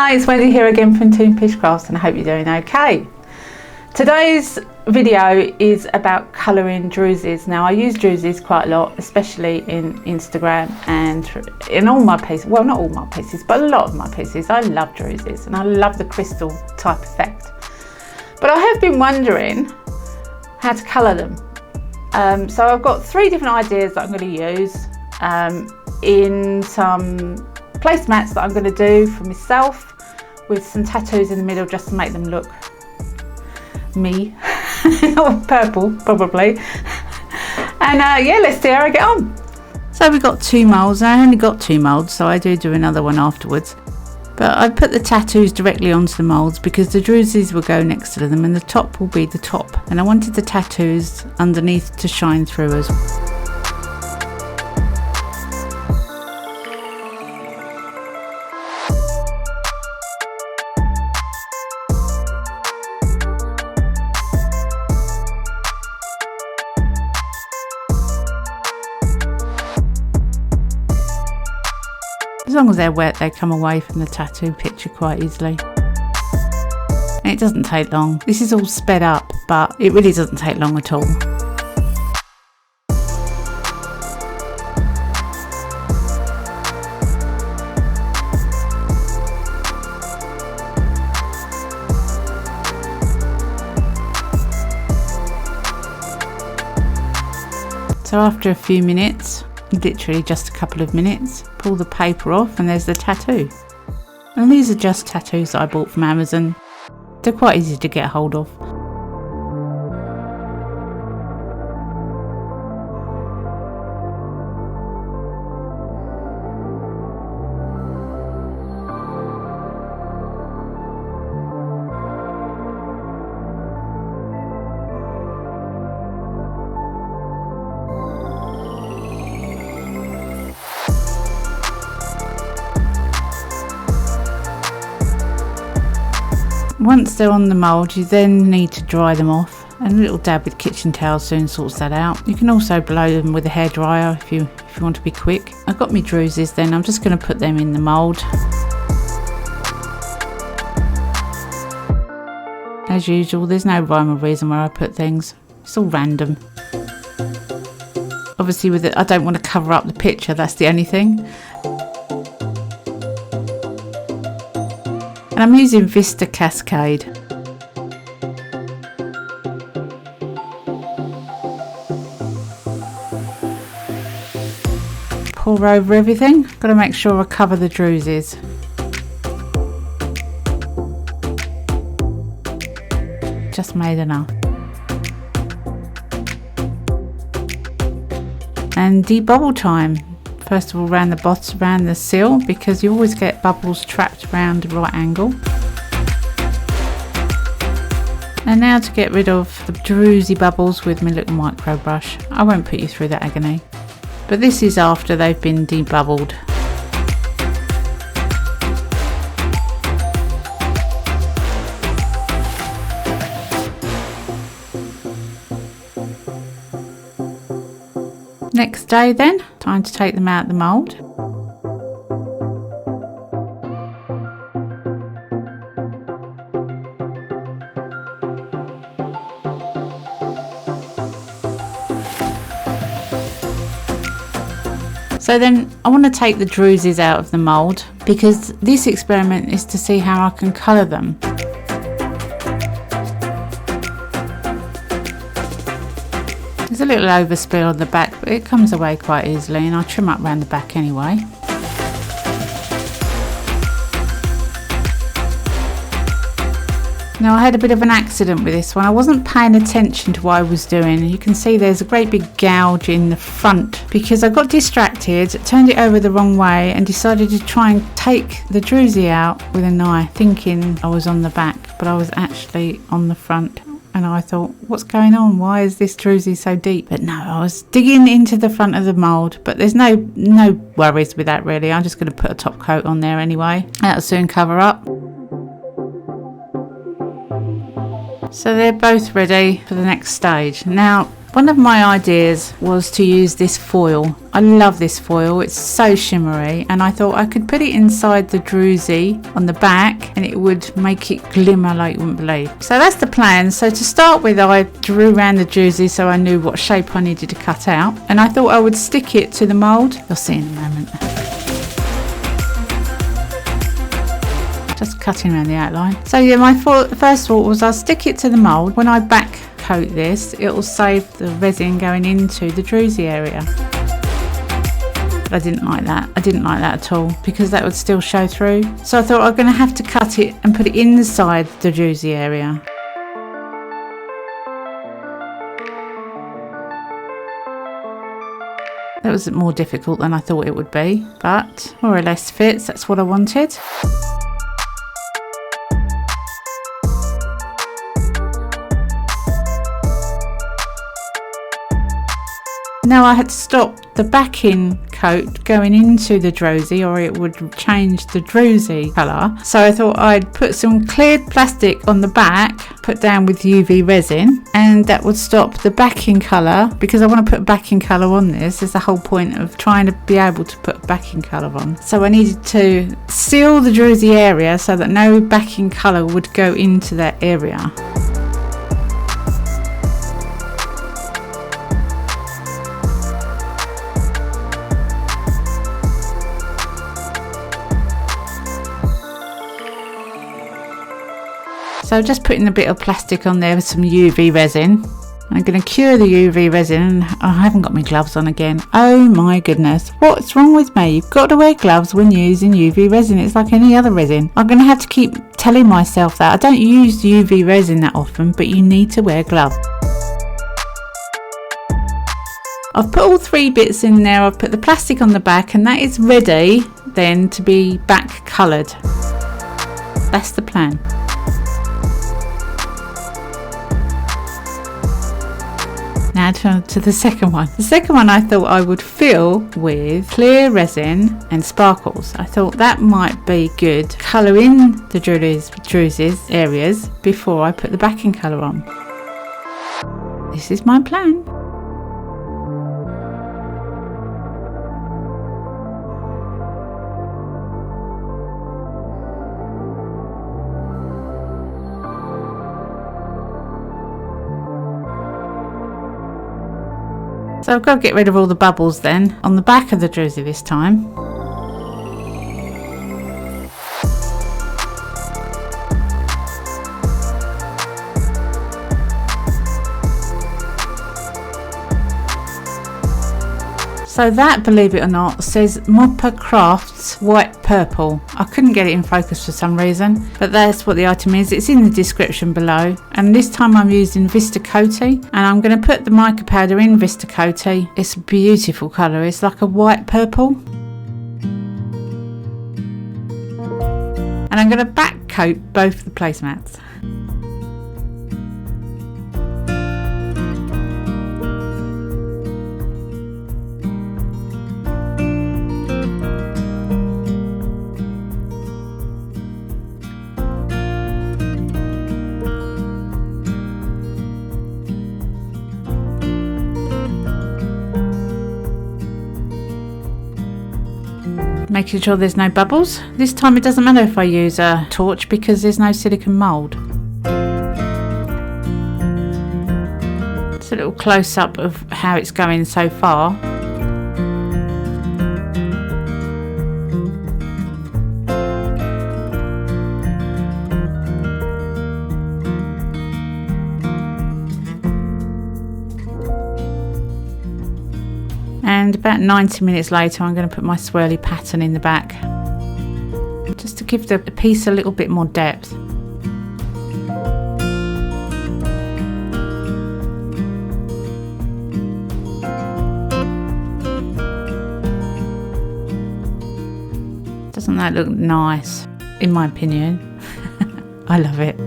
Hi, it's Wendy here again from Toonpish Crafts, and I hope you're doing okay. Today's video is about colouring druzies. Now I use druzies quite a lot, especially in Instagram and in all my pieces. Well, not all my pieces, but a lot of my pieces. I love druzies and I love the crystal type effect. But I have been wondering how to colour them. So I've got 3 different ideas that I'm going to use in some placemats that I'm going to do for myself with some tattoos in the middle just to make them look me. Purple probably. And yeah, let's see how I get on. So we've got 2 moulds. I only got 2 moulds, so I do another one afterwards. But I put the tattoos directly onto the moulds because the druzies will go next to them and the top will be the top. And I wanted the tattoos underneath to shine through as well. As long as they're wet, they come away from the tattoo picture quite easily. And it doesn't take long. This is all sped up, but it really doesn't take long at all. So after a few minutes, literally just a couple of minutes, pull the paper off and there's the tattoo. And these are just tattoos that I bought from Amazon. They're quite easy to get hold of. Once they're on the mould, you then need to dry them off, and a little dab with kitchen towel soon sorts that out. You can also blow them with a hairdryer if you want to be quick. I've got my druzies then, I'm just going to put them in the mould. As usual, there's no rhyme or reason where I put things, it's all random. Obviously with it, I don't want to cover up the picture, that's the only thing. And I'm using Vista Cascade. Pour over everything. Got to make sure I cover the druzies. Just made enough. And debubble time. First of all, around the bottom, around the seal, because you always get bubbles trapped around a right angle. And now to get rid of the druzy bubbles with my little micro brush. I won't put you through that agony. But this is after they've been debubbled. Next day then, time to take them out of the mould. So then I want to take the druzies out of the mould because this experiment is to see how I can colour them. There's a little overspill on the back, but it comes away quite easily, and I'll trim up around the back anyway. Now I had a bit of an accident with this one. I wasn't paying attention to what I was doing. You can see there's a great big gouge in the front because I got distracted, turned it over the wrong way and decided to try and take the druzy out with a knife, thinking I was on the back, but I was actually on the front. And I thought, what's going on? Why is this druzy so deep? But no, I was digging into the front of the mould, but there's no worries with that really. I'm just going to put a top coat on there anyway. That'll soon cover up. So they're both ready for the next stage. Now One of my ideas was to use this foil. I love this foil, it's so shimmery, and I thought I could put it inside the druzy on the back and it would make it glimmer like you wouldn't believe. So that's the plan. So to start with, I drew around the druzy so I knew what shape I needed to cut out, and I thought I would stick it to the mould. You'll see in a moment. Just cutting around the outline. So yeah, my first thought was I'll stick it to the mould. When I back coat this, it will save the resin going into the druzy area. But I didn't like that. I didn't like that at all, because that would still show through. So I thought I'm going to have to cut it and put it inside the druzy area. That was more difficult than I thought it would be, but more or less fits. That's what I wanted. Now I had to stop the backing coat going into the druzy, or it would change the druzy colour. So I thought I'd put some cleared plastic on the back, put down with UV resin, and that would stop the backing colour, because I want to put backing colour on this. Is the whole point of trying to be able to put backing colour on. So I needed to seal the druzy area so that no backing colour would go into that area. So just putting a bit of plastic on there with some UV resin. I'm going to cure the UV resin. I haven't got my gloves on again. Oh my goodness, what's wrong with me? You've got to wear gloves when using UV resin. It's like any other resin. I'm going to have to keep telling myself that. I don't use UV resin that often, but you need to wear gloves. I've put all 3 bits in there. I've put the plastic on the back, and that is ready then to be back coloured. That's the plan. Now to the second one. The second one I thought I would fill with clear resin and sparkles. I thought that might be good. Colour in the druzy's areas before I put the backing colour on. This is my plan. So I've got to get rid of all the bubbles then, on the back of the druzy this time. So that, believe it or not, says Mica Crafts white purple. I couldn't get it in focus for some reason, but that's what the item is. It's in the description below. And this time I'm using Vista Coaty, and I'm going to put the mica powder in Vista Coaty. It's a beautiful colour. It's like a white purple. And I'm going to back coat both the placemats. Making sure there's no bubbles. This time it doesn't matter if I use a torch because there's no silicone mould. It's a little close up of how it's going so far. And about 90 minutes later I'm going to put my swirly pattern in the back, just to give the piece a little bit more depth. Doesn't that look nice? In my opinion. I love it.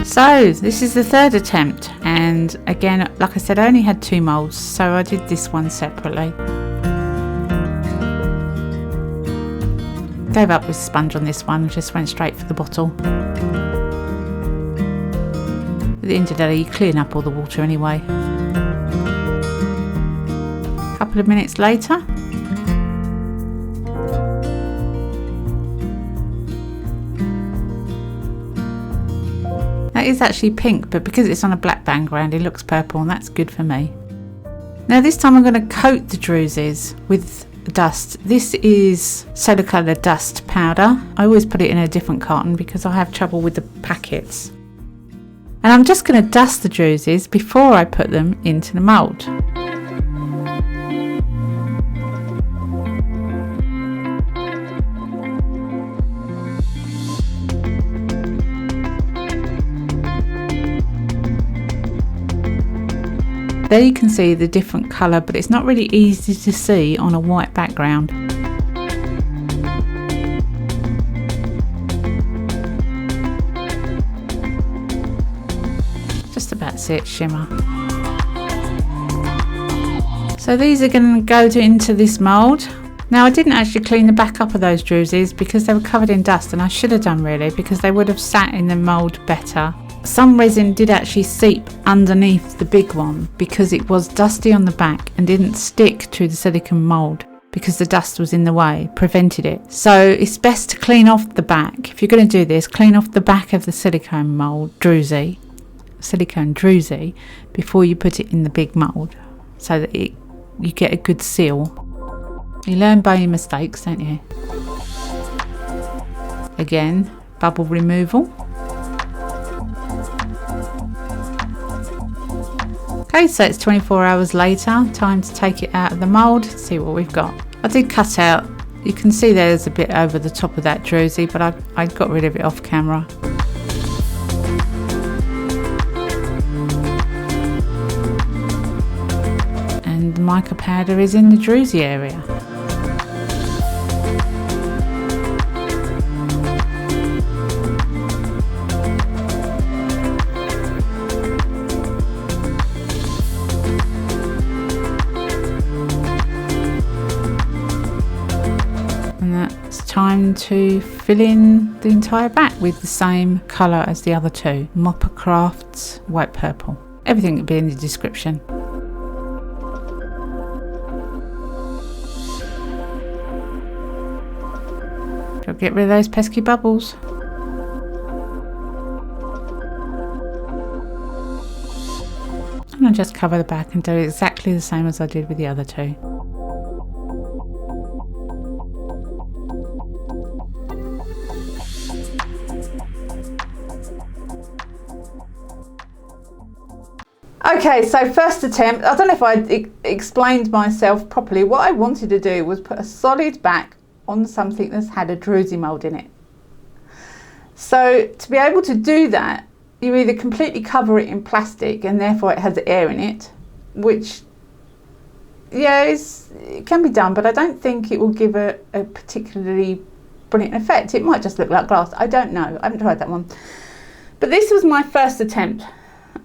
So this is the third attempt, and again, like I said, I only had 2 moulds, so I did this one separately. Gave up with sponge on this one, just went straight for the bottle. At the end of the day, you clean up all the water anyway. A couple of minutes later, that is actually pink, but because it's on a black background, it looks purple, and that's good for me. Now this time I'm going to coat the druzes with dust. This is soda colour dust powder. I always put it in a different carton because I have trouble with the packets. And I'm just going to dust the druzes before I put them into the mould. There you can see the different colour, but it's not really easy to see on a white background. Just about see it shimmer. So these are going to go into this mould. Now I didn't actually clean the back up of those druzes because they were covered in dust, and I should have done really, because they would have sat in the mould better. Some resin did actually seep underneath the big one because it was dusty on the back and didn't stick to the silicone mould because the dust was in the way, prevented it. So it's best to clean off the back. If you're going to do this, clean off the back of the silicone druzy before you put it in the big mould, so that you get a good seal. You learn by your mistakes, don't you? Again, bubble removal. Okay, so it's 24 hours later, time to take it out of the mould, see what we've got. I did cut out, you can see there's a bit over the top of that druzy, but I got rid of it off camera. And the mica powder is in the druzy area. It's time to fill in the entire back with the same colour as the other two. Mopper Crafts White Purple. Everything will be in the description. Shall get rid of those pesky bubbles. And I'll just cover the back and do exactly the same as I did with the other two. Okay, so first attempt, I don't know if I explained myself properly. What I wanted to do was put a solid back on something that's had a druzy mould in it. So to be able to do that, you either completely cover it in plastic and therefore it has air in it, which, yeah, it can be done, but I don't think it will give a particularly brilliant effect. It might just look like glass. I don't know. I haven't tried that one. But this was my first attempt.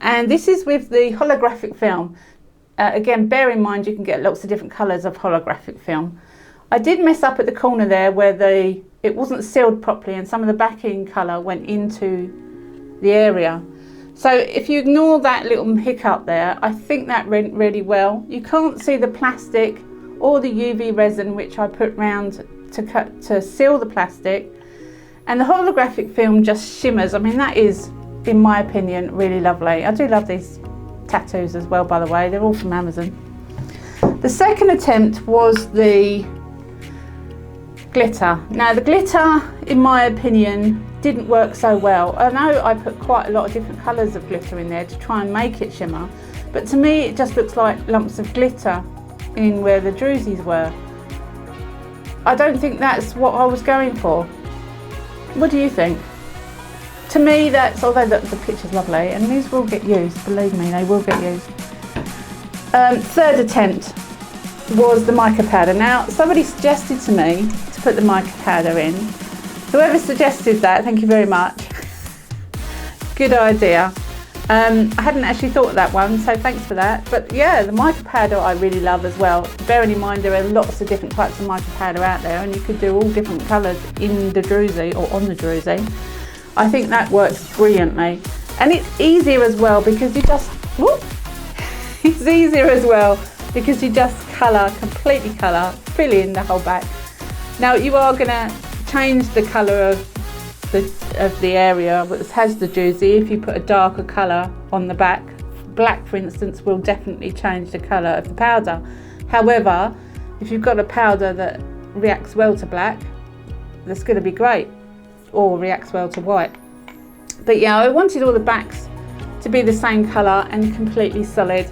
And this is with the holographic film. Again, bear in mind you can get lots of different colours of holographic film. I did mess up at the corner there where it wasn't sealed properly and some of the backing colour went into the area. So if you ignore that little hiccup there, I think that went really well. You can't see the plastic or the UV resin which I put round to seal the plastic. And the holographic film just shimmers. I mean, that is, in my opinion, really lovely. I do love these tattoos as well, by the way. They're all from Amazon. The second attempt was the glitter. Now the glitter, in my opinion, didn't work so well. I know I put quite a lot of different colours of glitter in there to try and make it shimmer, but to me it just looks like lumps of glitter in where the druzys were. I don't think that's what I was going for. What do you think? To me, that's, although the picture's lovely, and these will get used, believe me, they will get used. Third attempt was the mica powder. Now, somebody suggested to me to put the mica powder in. Whoever suggested that, thank you very much. Good idea. I hadn't actually thought of that one, so thanks for that. But yeah, the mica powder I really love as well. Bearing in mind there are lots of different types of mica powder out there, and you could do all different colours in the Druzy or on the Druzy. I think that works brilliantly. And it's easier as well because you just, whoop, it's easier as well because you just completely colour, fill in the whole back. Now you are going to change the colour of the area that has the Druzy. If you put a darker colour on the back, black for instance, will definitely change the colour of the powder. However, if you've got a powder that reacts well to black, that's going to be great, or reacts well to white. But yeah, I wanted all the backs to be the same colour and completely solid,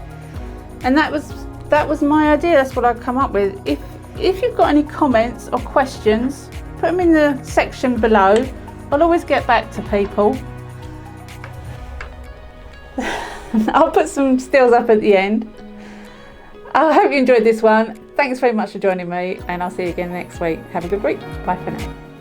and that was my idea. That's what I've come up with. If you've got any comments or questions, put them in the section below. I'll always get back to people. I'll put some stills up at the end. I hope you enjoyed this one. Thanks very much for joining me, and I'll see you again next week. Have a good week. Bye for now.